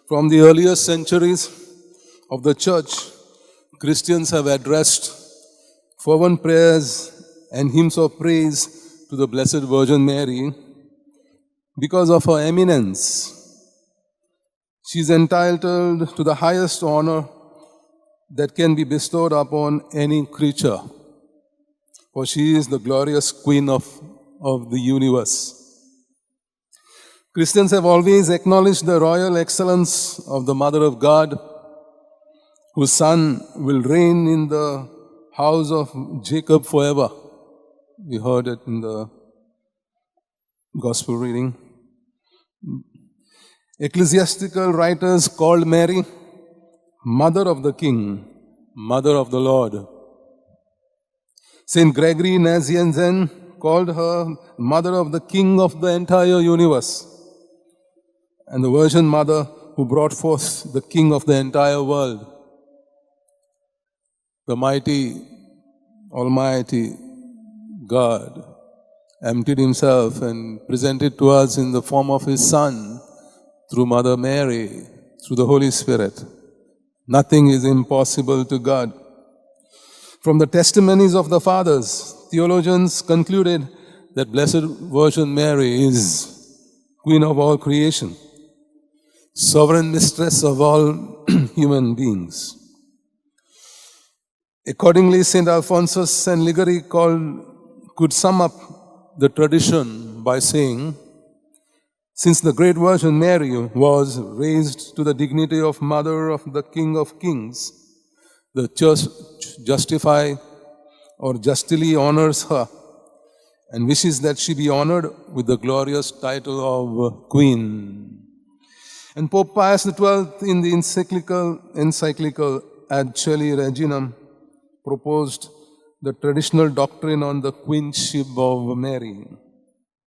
From the earliest centuries of the Church, Christians have addressed fervent prayers and hymns of praise to the Blessed Virgin Mary because of her eminence. She is entitled to the highest honor that can be bestowed upon any creature, for she is the glorious Queen of the universe. Christians have always acknowledged the royal excellence of the Mother of God, whose Son will reign in the house of Jacob forever. We heard it in the Gospel reading. Ecclesiastical writers called Mary Mother of the King, Mother of the Lord. Saint Gregory Nazianzen called her Mother of the King of the entire universe, and the Virgin Mother who brought forth the King of the entire world. The mighty, almighty God emptied himself and presented to us in the form of his Son through Mother Mary, through the Holy Spirit. Nothing is impossible to God. From the testimonies of the Fathers, theologians concluded that Blessed Virgin Mary is Queen of all creation, sovereign mistress of all human beings. Accordingly, St. Alphonsus and Liguri could sum up the tradition by saying, since the great Virgin Mary was raised to the dignity of Mother of the King of Kings, the Church justly honors her and wishes that she be honored with the glorious title of Queen. And Pope Pius XII in the encyclical Ad Coeli Reginam proposed the traditional doctrine on the queenship of Mary.